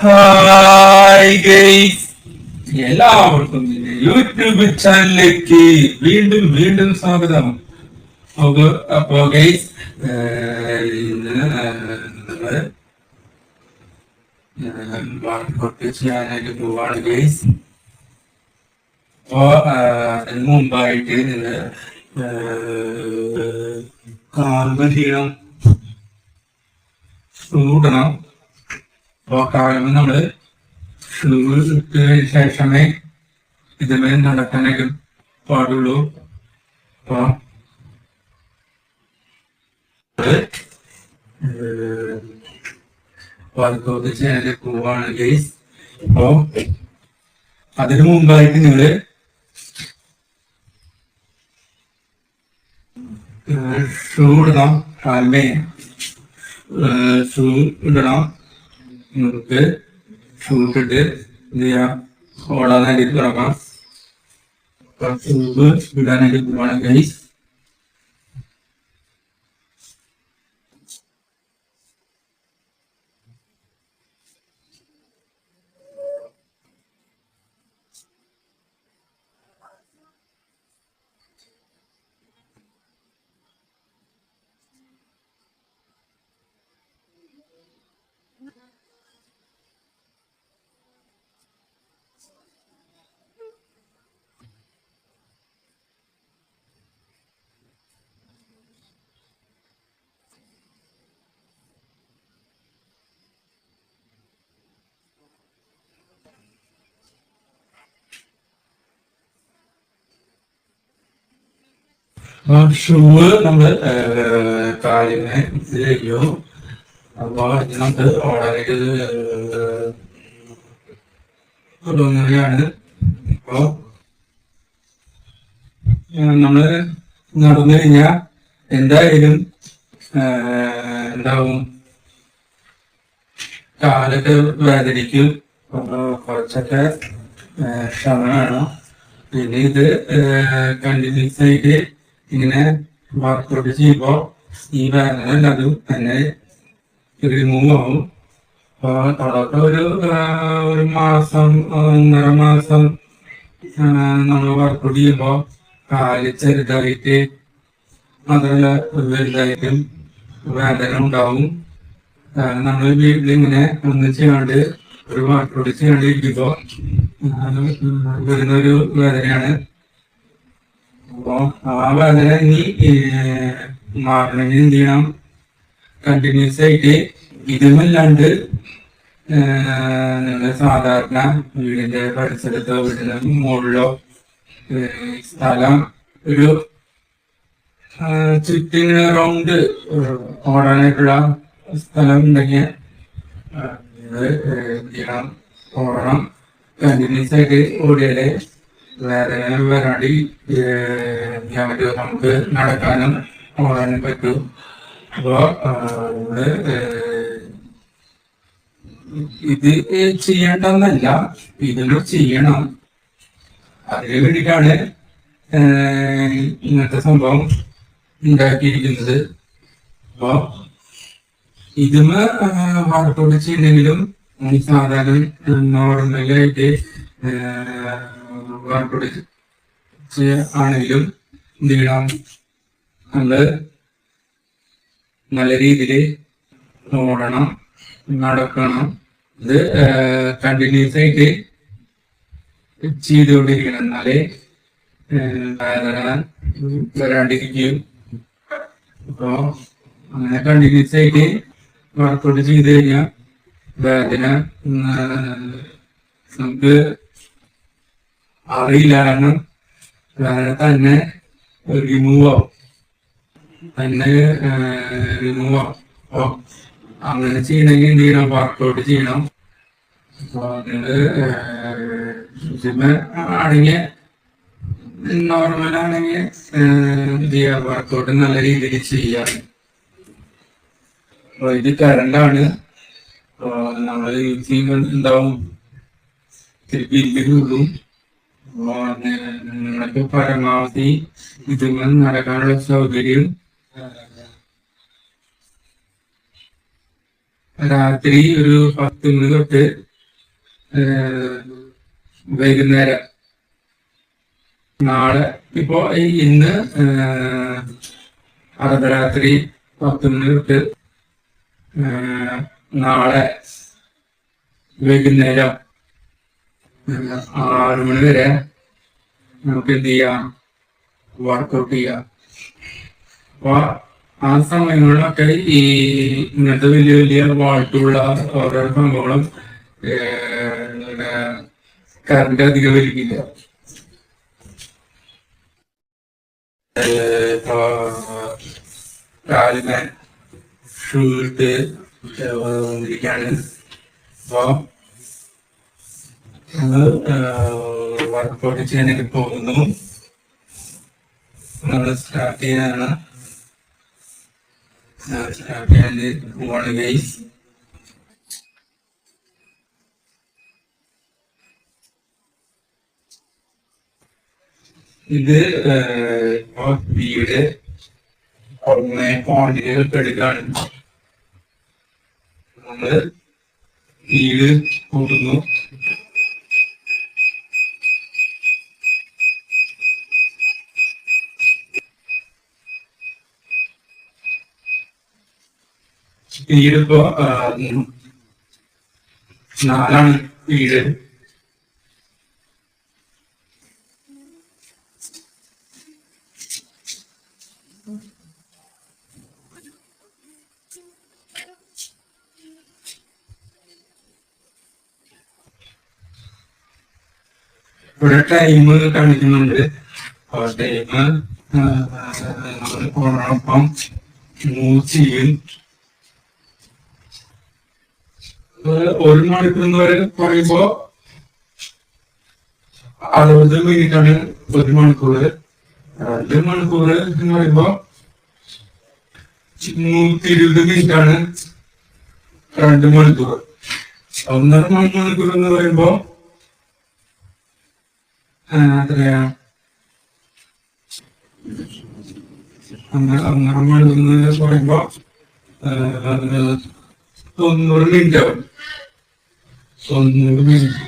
Hi guys, എല്ലാവർക്കും YouTube ചാനലിലേക്ക് വീണ്ടും വീണ്ടും സ്വാഗതം. അപ്പോ ഗൈസ്, നമ്മള് വർക്കൗട്ട് ചെയ്യാനായിട്ട് പോവാണ് ഗൈസ്. അപ്പോ അതിന് മുമ്പായിട്ട് കാൽമ ചെയ്യണം, ചൂടണം. അപ്പോൾ കാലം നമ്മള് ഷൂ ഇട്ടതിന് ശേഷമേ ഇതുമേ നടക്കാനൊക്കെ പാടുള്ളൂ. അപ്പൊ വർക്കൗട്ട് ചെയ്യാൻ പോവാണ് ഗൈസ്. അപ്പോ അതിനു മുമ്പായിട്ട് നിങ്ങള് ഷൂ ഇടണം. കാൽമേ ഷൂ ഇടണം. നമുക്ക് ഷൂട്ടിട്ട് എന്ത് ചെയ്യാം, ഓടാനായിട്ട് തുടങ്ങാം. ഷൂവ് ഇടാനായിട്ട് പോവാണ് ഗൈസ്. ഷൂവ് നമ്മള് കാലിനെ ഇതിലേക്കോ. അപ്പൊ നമുക്ക് ഓടാനായിട്ട് തുടങ്ങുകയാണ്. അപ്പൊ നമ്മള് നടന്നു കഴിഞ്ഞാൽ എന്തായാലും എന്താവും, കാലൊക്കെ വേദനിക്കും. കുറച്ചൊക്കെ ക്ഷമ വേണം. പിന്നെ ഇത് കണ്ടിന്യൂസ് ആയിട്ട് ഇങ്ങനെ വർക്കൗട്ട് ചെയ്യുമ്പോ ഈ വേദന അതും തന്നെ റിമൂവ് ആവും. അപ്പൊ തുടക്കം ഒരു മാസം 1.5 മാസം നമ്മൾ വർക്കൗട്ട് ചെയ്യുമ്പോ കാല് ചെറുതായിട്ട് മാത്രമല്ല വലുതായിട്ടും വേദന ഉണ്ടാവും. നമ്മൾ വീട്ടിലിങ്ങനെ ഒന്ന് ചെയ്യാണ്ട് ഒരു വർക്കൗട്ട് ചെയ്യാണ്ടിരിക്കുമ്പോ വരുന്നൊരു വേദനയാണ്. അപ്പൊ ആ വേദന ഇനി മാറണമെങ്കിൽ എന്ത് ചെയ്യണം, കണ്ടിന്യൂസ് ആയിട്ട് ഇതുമല്ലാണ്ട് നിങ്ങൾ സാധാരണ വീടിന്റെ പരിസരത്തോ വീടിന്റെ മുകളിലോ സ്ഥലം ഒരു ചുറ്റിന് റൗണ്ട് ഓടാനായിട്ടുള്ള സ്ഥലം ഉണ്ടെങ്കിൽ ചെയ്യണം, ഓടണം. കണ്ടിന്യൂസ് ആയിട്ട് ഓടിയാലേ വേദന വരാണ്ടി നമുക്ക് നടക്കാനും ഓടാനും പറ്റും. അപ്പോ ഇത് ചെയ്യേണ്ടതെന്നല്ല, ഇതൊന്നും ചെയ്യണം. അതിനു വേണ്ടിയിട്ടാണ് ഇങ്ങനത്തെ സംഭവം ഉണ്ടാക്കിയിരിക്കുന്നത്. അപ്പോ ഇതുമ വർക്കൗട്ട് ചെയ്യണമെങ്കിലും സാധാരണ നോർമലായിട്ട് വർക്കൗട്ട് ആണെങ്കിലും എന്ത് ചെയ്യണം, നമ്മള് നല്ല രീതിയിൽ ഓടണം, നടക്കണം. ഇത് കണ്ടിന്യൂസ് ആയിട്ട് ചെയ്തുകൊണ്ടിരിക്കണം. എന്നാലേ വേദന വരാണ്ടിരിക്കും. അപ്പോ അങ്ങനെ കണ്ടിന്യൂസ് ആയിട്ട് വർക്കൗട്ട് ചെയ്ത് കഴിഞ്ഞാൽ വേദന നമുക്ക് അറിയില്ല. കാരണം വേദന തന്നെ റിമൂവ് ആവും, അപ്പൊ അങ്ങനെ ചെയ്യണമെങ്കിൽ എന്ത് ചെയ്യണം, വർക്കൗട്ട് ചെയ്യണം. അപ്പൊ നിങ്ങള് ആണെങ്കിൽ നോർമൽ ആണെങ്കിൽ ചെയ്യാം, വർക്കൗട്ട് നല്ല രീതിയിൽ ചെയ്യാം. അപ്പൊ ഇത് കറണ്ടാണ്. അപ്പൊ നമ്മൾ യൂസ് ചെയ്യുമ്പോൾ ഉണ്ടാവും തിരികെയുള്ളൂ. നിങ്ങൾക്ക് പരമാവധി ഇതുങ്ങൾ നടക്കാനുള്ള സൗകര്യം രാത്രി ഒരു 10 മണി തൊട്ട് വൈകുന്നേരം നാളെ ഇപ്പോ ഇന്ന് അർദ്ധരാത്രി 10 മണി തൊട്ട് നാളെ വൈകുന്നേരം 6 മണി വരെ നമുക്ക് എന്ത് ചെയ്യാം, വർക്കൗട്ട് ചെയ്യാം. അപ്പൊ ആ സമയങ്ങളിലൊക്കെ ഈ ഇങ്ങനത്തെ വലിയ വലിയ വാൾട്ടുള്ള ഓരോ സംഭവങ്ങളും കറണ്ട് അധികം വലിക്കില്ല. കാലിന് ഷൂ ഇട്ട് ഇരിക്കാണ്. അപ്പൊ നമ്മള് വർക്കൗട്ട് ചെയ്യാനായിട്ട് പോകുന്നു. നമ്മൾ സ്റ്റാർട്ട് ചെയ്യാനാണ് പോവാണ് ഗൈസ്. ഇത് വീട് 1.7 എടുക്കാണ്. നമ്മള് വീട് കൂട്ടുന്നു. വീടിപ്പോ 4 വീട്. ഇവിടെ ടൈം കാണിക്കുന്നുണ്ട്. ടൈം നമ്മളോടൊപ്പം മൂവ് ചെയ്യും. 1 മണിക്കൂർ എന്ന് വരെ പറയുമ്പോ 60 മിനിറ്റാണ് 1 മണിക്കൂർ. 2 മണിക്കൂർ എന്ന് പറയുമ്പോ 120 മിനിറ്റാണ് 2 മണിക്കൂർ. 1.5 മണിക്കൂർ എന്ന് പറയുമ്പോ എത്രയാ, 1.5 മണിക്കൂർ എന്ന് പറയുമ്പോ 90 മിനിറ്റ് ആവും. 90 മിനിറ്റ്.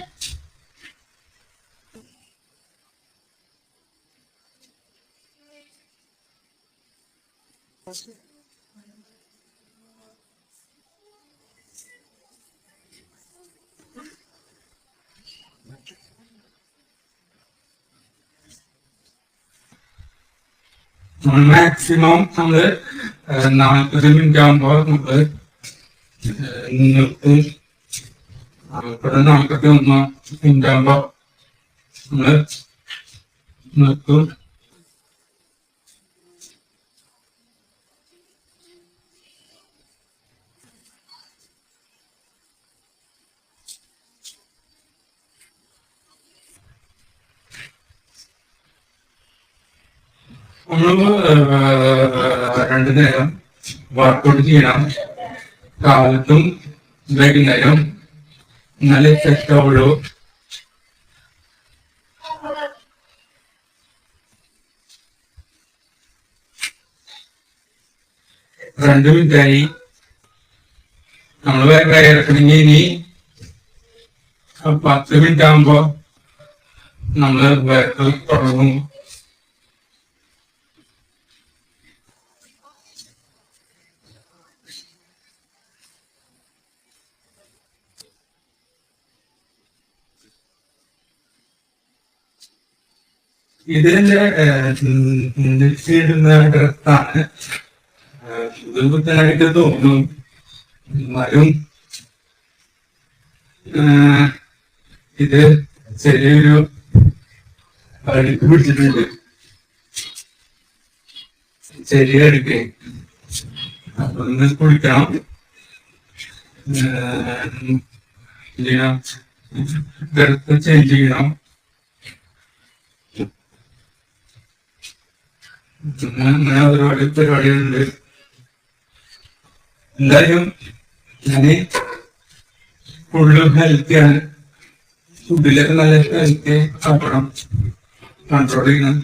മാക്സിമം നമ്മള് 40 മിനിറ്റ് ആകുമ്പോ നമ്മള് നിർത്തി. 41 മിനിറ്റ് ആകുമ്പോ നമ്മള് നിർത്തും. നമ്മള് 2 നേരം വർക്കൗട്ട് ചെയ്യണം. കാലത്തും വൈകുന്നേരം. എന്നാലേ സെറ്റ് ആവുള്ളൂ. രണ്ട് മിനിറ്റായി. നമ്മള് ഇറക്കണമെങ്കിൽ ഇനി 10 മിനിറ്റ് ആകുമ്പോ നമ്മള് വേറെ തുടങ്ങും. ഇതിന്റെ ഇടുന്ന ഡ്രസ്സാണ്. ഇത് ബുദ്ധനായിട്ട് തോന്നും. എന്നാലും ഇത് ചെറിയൊരു അടുക്ക് പിടിച്ചിട്ടുണ്ട്. ചെറിയ അടുക്ക്. അപ്പൊ ഒന്ന് കുളിക്കണം. ഡ്രസ് ചേഞ്ച് ചെയ്യണം. അങ്ങനെ ഒരുപാട് പരിപാടികളുണ്ട്. എന്തായാലും ഞാന് ഫുള്ള് ഹെൽത്തിയാണ്. ഫുഡിലൊക്കെ നല്ല ഹെൽത്തി ആക്കണം. കൺട്രോൾ ചെയ്യണം.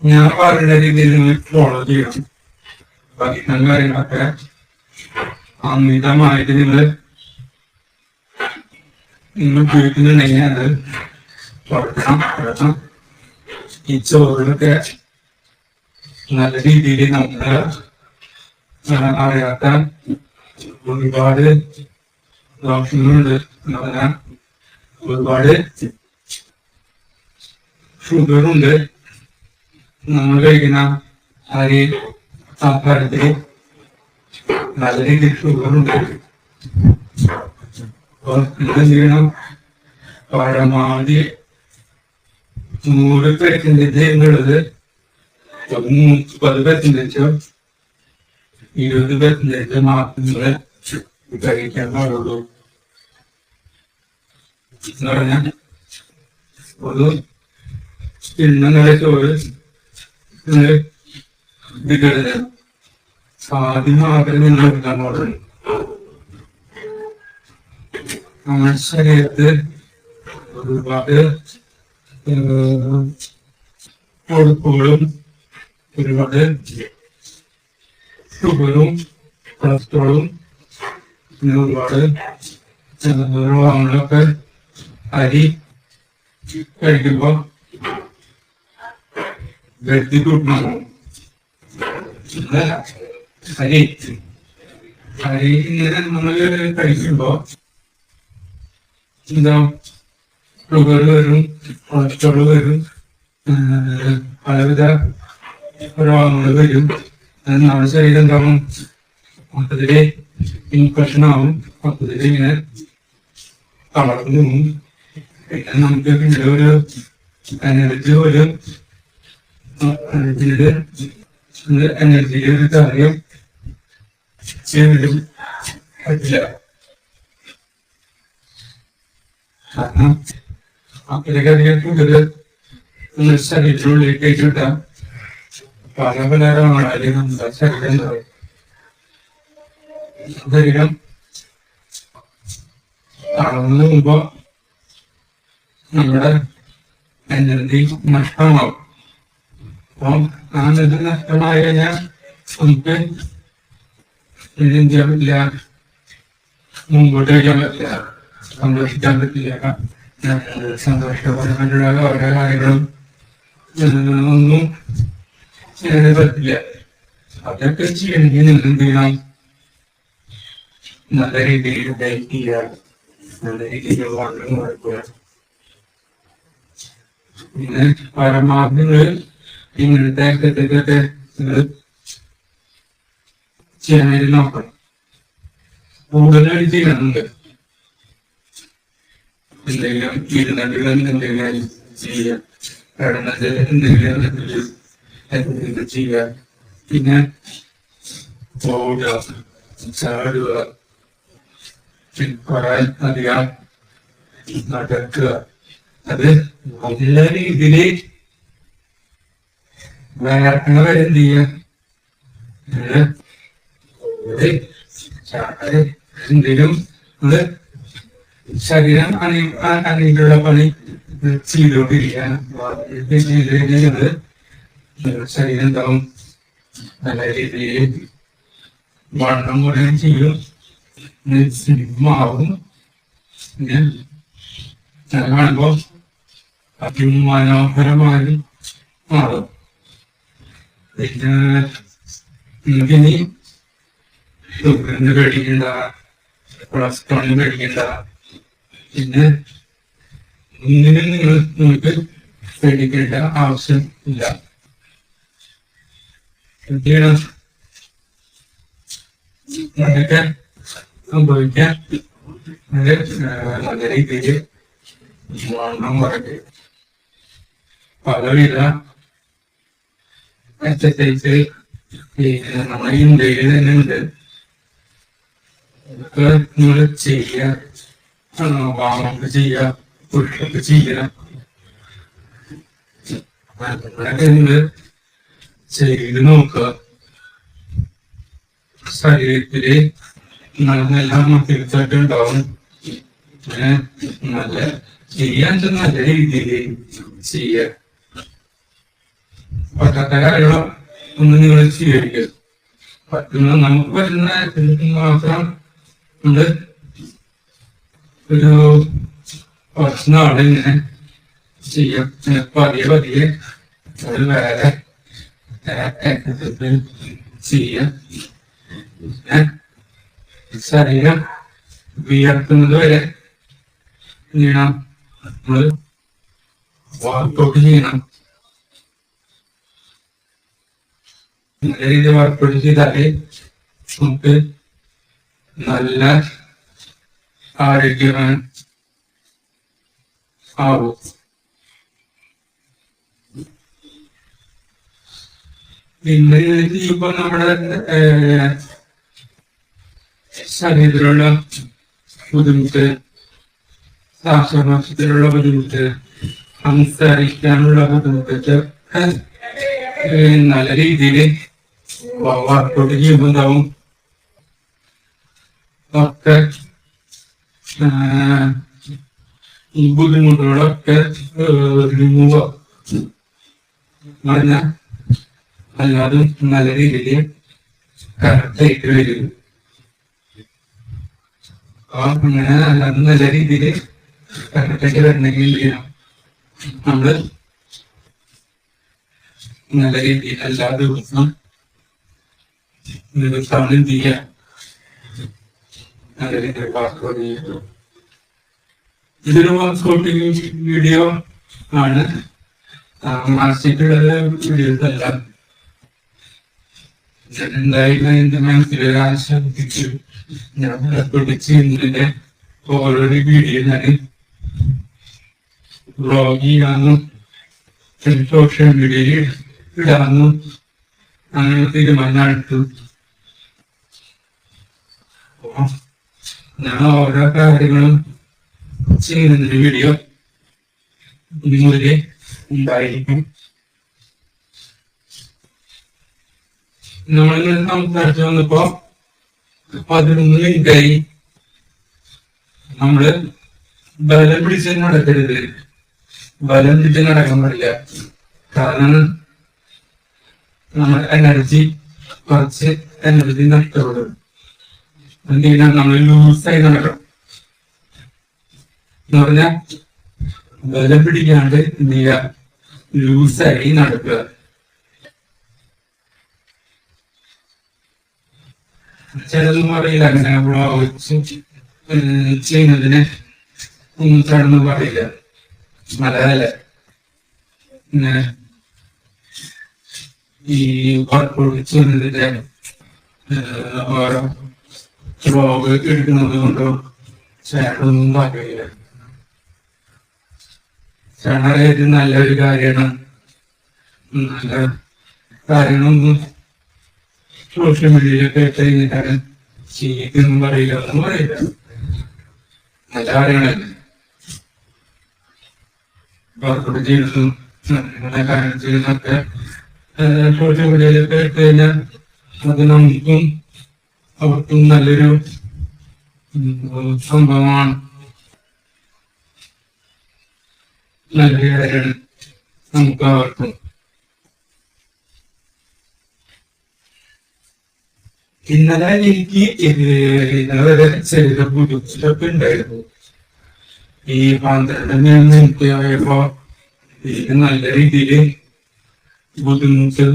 ഞാൻ പറയുന്ന രീതിയിൽ നിങ്ങൾ ഫോളോ ചെയ്യണം. ബാക്കി കാര്യങ്ങളൊക്കെ അമിതമായിട്ട് നിങ്ങൾ ഉപയോഗിക്കുന്നുണ്ടെങ്കിൽ അത് കുറക്കണം. ഈ ചോറിലൊക്കെ നല്ല രീതിയിൽ നമ്മള് അറിയാത്ത ഒരുപാട് ദോഷങ്ങളുണ്ട്. ഒരുപാട് ഷുഗറുണ്ട് നമ്മൾ കഴിക്കുന്ന അരി ആഹാരത്തിൽ നല്ല രീതിയിൽ ഷുഗറുണ്ട്. അപ്പൊ എന്ത് ചെയ്യണം? പരമാവധി 100% എന്നുള്ളത് 30% 20% മാത്രമേ കഴിക്കാൻ പാടുള്ളൂ എന്ന് പറഞ്ഞാൽ ഒരു എണ്ണ ചോറ് ഇതിക്കരുത്. ആദ്യം മാത്രമേ നിങ്ങൾ എടുക്കാൻ പാടുള്ളൂ. നമ്മുടെ ശരീരത്തിൽ ഒരുപാട് കൊഴുപ്പുകളും ഒരുപാട് ഷുഗറും കൊളസ്ട്രോളും ഒരുപാട് രോഗങ്ങളൊക്കെ അരി കഴിക്കുമ്പോ വരുത്തി കൂട്ടണം. അരി ഇങ്ങനെ നമ്മള് കഴിക്കുമ്പോ എന്താ ഷുഗർ വരും, കൊളസ്ട്രോൾ വരും, പലവിധ രോഗങ്ങൾ വരും. നമ്മുടെ ശരീരം എന്താവും? മൊത്തത്തില് ഇൻഫെക്ഷൻ ആവും. മൊത്തത്തില് ഇങ്ങനെ തളർന്നു പോകും. പിന്നെ നമുക്ക് പിന്നെ ഒരു എനർജി ഒരു എനർജിയുടെ ഒരു കാര്യം ചെയ്തിട്ടും പറ്റില്ല. കാരണം അത്രയ്ക്കധികം കൂടുതൽ ശരീരത്തിനുള്ളിലേക്ക് കിട്ടാൻ പല പല രോഗങ്ങളായാലും നമ്മുടെ ശരീരം തളർന്നു പോകുമ്പോ നമ്മുടെ എനർജി നഷ്ടമാവും. അപ്പം ആ എനർജി നഷ്ടമായി കഴിഞ്ഞാൽ നമുക്ക് എന്തും ചെയ്യാൻ പറ്റില്ല, മുമ്പോട്ട് കഴിക്കാൻ പറ്റില്ല, സന്തോഷിക്കാൻ പറ്റില്ല. സന്തോഷപരമായിട്ടുള്ള ഓരോ കാര്യങ്ങളും ഒന്നും ചെയ്യാൻ പറ്റില്ല. അതൊക്കെ ചെയ്യണമെങ്കിൽ നിങ്ങൾ എന്ത് ചെയ്യണം? നല്ല രീതിയിൽ ഡയറ്റ് ചെയ്യുക, നല്ല രീതിയിൽ വെള്ളം കൊടുക്കുക. പിന്നെ പരമാവധി ഇങ്ങനത്തെ ഇതൊക്കെ ചെയ്യാനായിട്ട് നോക്കണം. കൂടുതലായിട്ട് ചെയ്യണമെന്നുണ്ട്. എന്തെങ്കിലും ഇരുന്നിട്ടുള്ള എന്തെങ്കിലും ചെയ്യുക, കിടന്നത് എന്തെങ്കിലും ചെയ്യുക. പിന്നെ ഓടുക, ചാടുക, കുറെ അധികം നടക്കുക. അത് നല്ല രീതിയില് വേർക്കണ വരെ എന്ത് ചെയ്യുക? എന്തെങ്കിലും ശരീരം അണിയിലുള്ള പണി ചെയ്തുകൊണ്ടിരിക്കുക. ശരീരം എന്താവും? നല്ല രീതിയിൽ വണ്ണം കുറയും ചെയ്യും, മാറും. പിന്നെ കാണുമ്പോ അതിമനോഹരമായി മാറും. പിന്നെ നമുക്കിനി ഷുഗറിന് കഴിക്കണ്ട, കൊളസ്ട്രോളിന് കഴിക്കണ്ട. പിന്നെ ഒന്നിനും നിങ്ങൾക്ക് പേടിക്കേണ്ട ആവശ്യം ഇല്ല. എന്താണ് അതൊക്കെ സംഭവിക്കാൻ നല്ല രീതിയിൽ വണ്ണം കുറയ്ക്കും. പലവിധ എക്സസൈസ് നമ്മുടെ ഇന്ത്യയിൽ തന്നെ ഉണ്ട്. അതൊക്കെ നിങ്ങൾ ചെയ്യുക, വാമൊക്കെ ചെയ്യുക, പുഷൊക്കെ ചെയ്യുക. നിങ്ങൾ ചെയ്ത് നോക്കുക. ശരീരത്തില് നല്ല മസിൽസൊക്കെ ഉണ്ടാവും. നല്ല ചെയ്യാൻ നല്ല രീതിയിൽ ചെയ്യുക. പറ്റാത്ത കാര്യങ്ങൾ ഒന്നും നിങ്ങൾ സ്വീകരിക്കരുത്. പറ്റുന്ന നമുക്ക് പറ്റുന്ന മാത്രം നമ്മള് ഒരു കുറച്ച് നാളിങ്ങനെ ചെയ്യാം. പതിയെ പതിയെ അത് വേറെ ചെയ്യാം. ശരീരം വിയർക്കുന്നത് വരെ ചെയ്യണം. നമ്മള് വർക്കൗട്ട് ചെയ്യണം. നല്ല രീതിയിൽ വർക്കൗട്ട് ചെയ്താലേ നമുക്ക് നല്ല ആരോഗ്യമാണ് ആവും. പിന്നെ ചെയ്യുമ്പോ നമ്മുടെ ശരീരത്തിലുള്ള ബുദ്ധിമുട്ട്, ശ്വാസകോശത്തിലുള്ള ബുദ്ധിമുട്ട്, സംസാരിക്കാനുള്ള ബുദ്ധിമുട്ട് നല്ല രീതിയിൽ വർക്കൗട്ട് ചെയ്യുമ്പോണ്ടാവും. ഒക്കെ ഈ ബുദ്ധിമുട്ടുകളൊക്കെ റിമൂവ് പറഞ്ഞാൽ അല്ലാതെ നല്ല രീതിയിൽ കറക്റ്റായിട്ട് വരും. അങ്ങനെ അല്ലാതെ നല്ല രീതിയിൽ കറക്റ്റായിട്ട് വരണമെങ്കിൽ നമ്മള് നല്ല രീതിയിൽ എല്ലാ ദിവസവും എന്ത് ചെയ്യാം, നല്ല രീതിയിൽ വർക്കൗട്ട് ചെയ്യും. ഇതൊരു വർക്കൗട്ടിങ് വീഡിയോ ആണ്, മാസിക്കുള്ള വീഡിയോസ് അല്ല. എന്തായാലും എന്റെ മനസ്സിലൊരു ആശംസിച്ചു ഞാൻ വർക്കൗട്ട് ചെയ്യുന്നതിന്റെ ഓരോ വീഡിയോ ഞാൻ വ്ളോഗ് ചെയ്യാനും സോഷ്യൽ മീഡിയയിൽ ഇടാനും അങ്ങനെ തീരുമാനം എടുത്തു. ഞാൻ ഓരോ കാര്യങ്ങളും ചെയ്യുന്നതിന്റെ വീഡിയോ നിങ്ങളില് ഉണ്ടായിരിക്കും. നമ്മളിങ്ങനെ സംസാരിച്ചു വന്നപ്പോ 11 മിനിറ്റായി. നമ്മള് ബലം പിടിച്ച് നടക്കരുത്, ബലം പിടിച്ച് നടക്കാൻ പാടില്ല. കാരണം നമ്മൾ കുറച്ച് എനർജി നഷ്ടപ്പെടും. എന്ത് ചെയ്യണം, നമ്മൾ ലൂസായി നടക്കണം എന്ന് പറഞ്ഞാൽ ബലം പിടിക്കാണ്ട് എന്ത് ചെയ്യുക, ലൂസായി നടക്കുക. ചിലതൊന്നും അറിയില്ല, അങ്ങനെ ചെയ്യുന്നതിന് ഒന്നും ചടന്നും പറയില്ല. നല്ലതല്ല ഇങ്ങനെ ഈ വർക്കൗട്ട് ചെയ്യുന്നതിന്റെ ഓരോ വ്ളോഗ് എടുക്കുന്നത് കൊണ്ടോ ചേട്ടനൊന്നും താല്പര്യമില്ല. ചേട്ടനായിട്ട് നല്ലൊരു കാര്യമാണ്. നല്ല കാര്യങ്ങളൊന്നും സോഷ്യൽ മീഡിയയിലൊക്കെ ഇട്ട് കഴിഞ്ഞിട്ടാണ് ചെയ്തൊന്നും പറയില്ല, ഒന്നും പറയില്ല. നല്ല കാര്യങ്ങളല്ലേ വർക്കൗട്ട് ചെയ്യുന്നതും നല്ല കാര്യം ചെയ്യുന്നതൊക്കെ സോഷ്യൽ മീഡിയയിലൊക്കെ ഇട്ട് കഴിഞ്ഞാൽ അത് നമുക്കും അവർക്കും നല്ലൊരു സംഭവമാണ്, നല്ലൊരു കാര്യമാണ് നമുക്ക് അവർക്കും. ഇന്നലെ എനിക്ക് ഇന്നലെ ചെറിയ ബുദ്ധിമുട്ടൊക്കെ ഉണ്ടായിരുന്നു. ഈ 12 മിനിറ്റ് ആയപ്പോ എനിക്ക് നല്ല രീതിയിൽ ബുദ്ധിമുട്ട്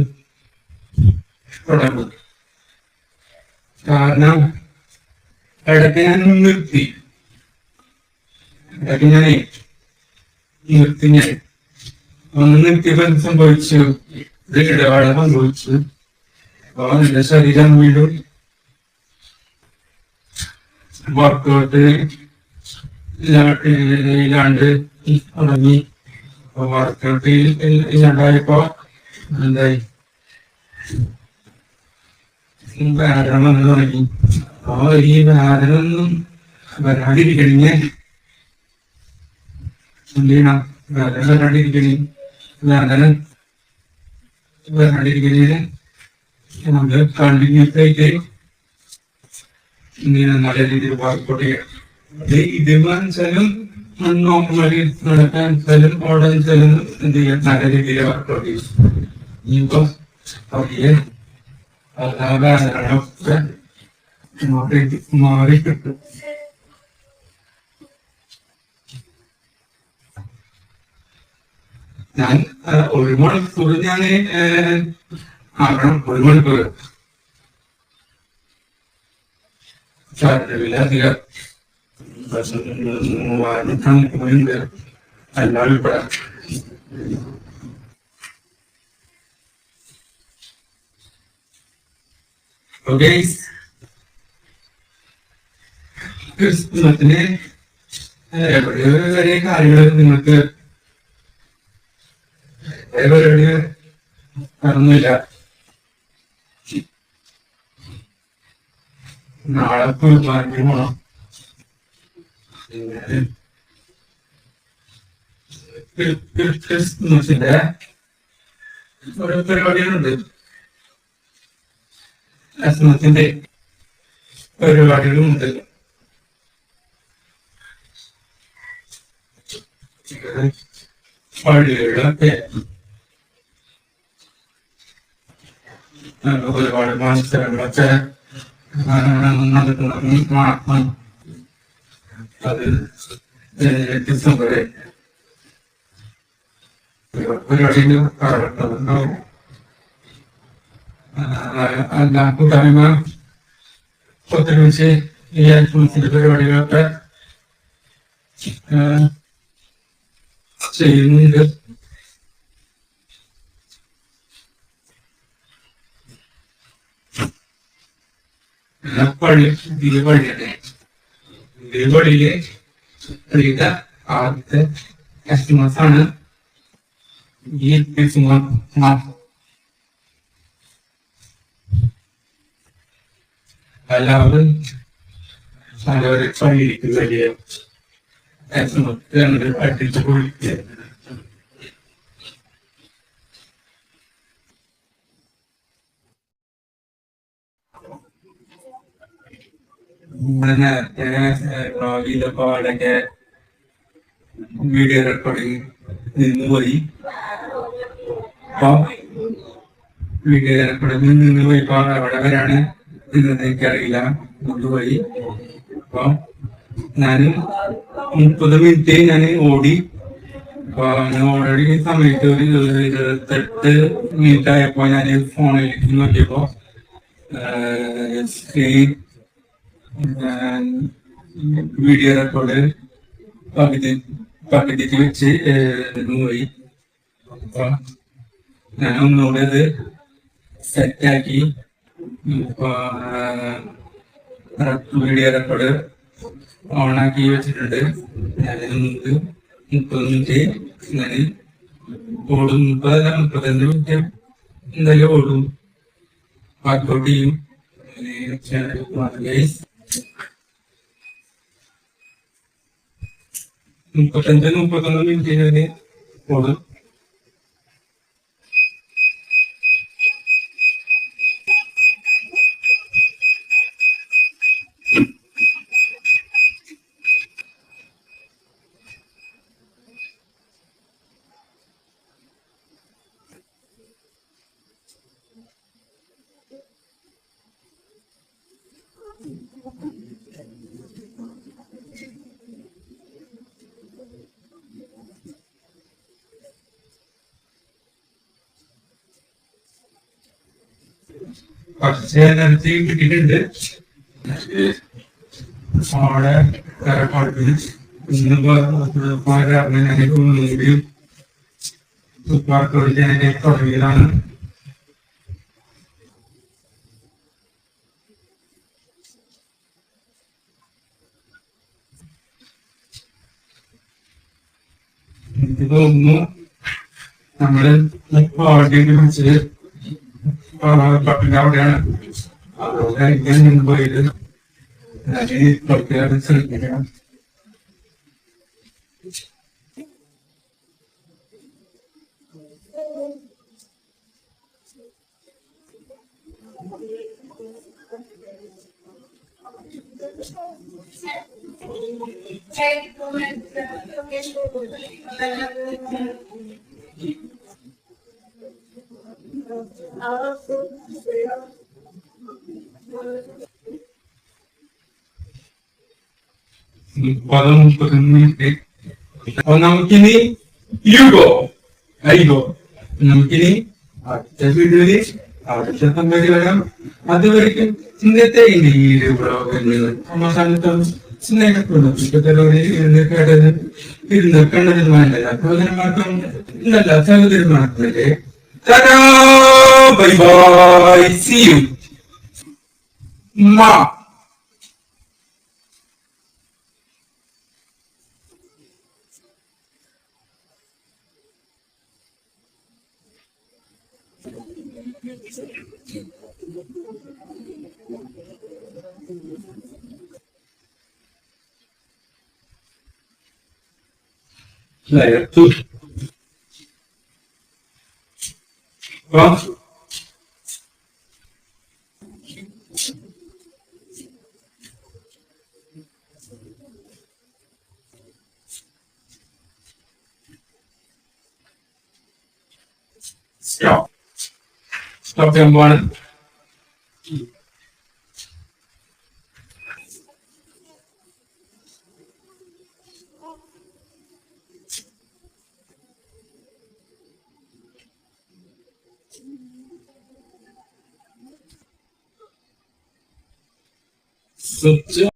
തുടങ്ങി. കാരണം ഇടയ്ക്ക് ഞാൻ നിർത്തി ഞാൻ ഒന്ന് നിർത്തിയപ്പോ സംഭവിച്ചു, ഇടവേള സംഭവിച്ചു. അപ്പൊ എന്റെ ശരീരം വീണ്ടും വർക്കൗട്ട് ഇല്ലാണ്ട് തുടങ്ങി. വർക്കൗട്ട് ഇല്ലാണ്ടായപ്പോ എന്തായി, വേദന വന്ന് തുടങ്ങി. അപ്പൊ ഈ വേദന ഒന്നും വരാണ്ടിരിക്കണേ എന്ത് ചെയ്യണം, വേദന വരാണ്ടിരിക്കണേ നമ്മള് കണ്ടിന്യൂസ് ആയിട്ട് നല്ല രീതിയിൽ വർക്കൗട്ട് ചെയ്യണം. ഇത് വെച്ചാലും നോർമലി നടക്കാൻ വെച്ചാലും ഓടാൻ വെച്ചാലും എന്ത് ചെയ്യാം, നല്ല രീതിയിൽ വർക്കൗട്ട് ചെയ്യും. ഇനിയിപ്പോ പതിയെ അതൊക്കെ മാറി കിട്ടും. ഞാൻ ഒരു മണിക്കൂർ ഞാൻ ആകണം, ഒരു മണിക്കൂർ അധികം വാങ്ങിക്കാണ്ട് എല്ലാവരും ഇവിടെ ഓക്കെ. ക്രിസ്മസിന് എവിടെയോ കാര്യങ്ങൾ നിങ്ങൾക്ക് പരിപാടി നടന്നില്ല. നാളെ കുർബാനയ്ക്ക് പോണം. ക്രിസ്മസിന്റെ ഓരോ പരിപാടികളുണ്ട്. ക്രിസ്മസിന്റെ പരിപാടികളുമുണ്ട്. പള്ളികളിലൊക്കെ ഒരുപാട് മത്സരങ്ങളൊക്കെ നടത്തുന്ന അത് ഡിസംബർ പരിപാടിയിൽ ഉണ്ടാവും. എല്ലാ കൂട്ടായ്മ ഒത്തൊരുമിച്ച് ഈ ക്രിസ്മസിന്റെ പരിപാടികളൊക്കെ ചെയ്യുന്നുണ്ട്. പള്ളി പള്ളിയുടെ പള്ളിയിലെ പള്ളിയിട്ട ആദ്യത്തെ ക്രിസ്മസ് ആണ് ഈ ക്രിസ്മസ്. എല്ലാവരും നല്ലൊരു പള്ളിക്ക് വലിയ അടിച്ചു പൊളിക്കുക. നേരത്തെ പാടൊക്കെ വീഡിയോ റെക്കോർഡിങ് നിന്നുപോയി. അപ്പൊ വീഡിയോ റെക്കോർഡിങ് നിന്നുപോയി. ഇപ്പൊ എവിടെ വരാണ് ഇതെന്ന് എനിക്കറിയില്ല, കൊണ്ടുപോയി. അപ്പൊ ഞാൻ 30 മിനിറ്റ് ഞാൻ ഓടി. അപ്പൊ ഓൾറെഡി സമയത്ത് ഒരു 28 മിനിറ്റ് ആയപ്പോ ഞാൻ ഫോണിലേക്ക് നോക്കിയപ്പോ സ്ക്രീൻ വീഡിയോ റെക്കോർഡ് പകുതിക്ക് വെച്ച് പോയി. അപ്പൊ ഞാൻ ഒന്നുകൂടെ അത് സെറ്റാക്കി വീഡിയോ റെക്കോർഡ് ഓണാക്കി വെച്ചിട്ടുണ്ട്. ഞാൻ 30 മിനിറ്റ് ഞാൻ ഓടും. 35 മിനിറ്റ് എന്തായാലും ഓടും, വർക്കൗട്ട് ചെയ്യും. 35-31 മിനിറ്റ് ഞാൻ ഓടും. കുറച്ച് എനർജി കിട്ടിയിട്ടുണ്ട്. അവിടെ തുടങ്ങിയതാണ്. എനിക്ക് തോന്നുന്നു നമ്മള് ഓഡിയൻസ് വെച്ച് പട്ടിന്റെ അവിടെയാണ്. അതുകൊണ്ട് മുമ്പ് ഇത് പ്രത്യേകം ശ്രദ്ധിക്കണം. മുപ്പത് അപ്പൊ നമുക്കിനി യുഗോ അയ്യോ നമുക്കിനി അടുത്ത വീഡിയോയില് അടുത്ത സംഗതി വരാം. അതുവരെയ്ക്കും ഇന്നത്തെ ഈ ബ്ലോഗിൽ അവസാനത്തും സ്നേഹത്തോടും ഇപ്പത്തോടെ ഇരുന്ന് കണ്ടതിന് വേണ്ടത് സഹോദരന്മാർക്കും ഇന്നല്ല സഹോദരന്മാർക്കല്ലേ. Bye bye, see you. Layer 2. Well, stop. Stop them one. So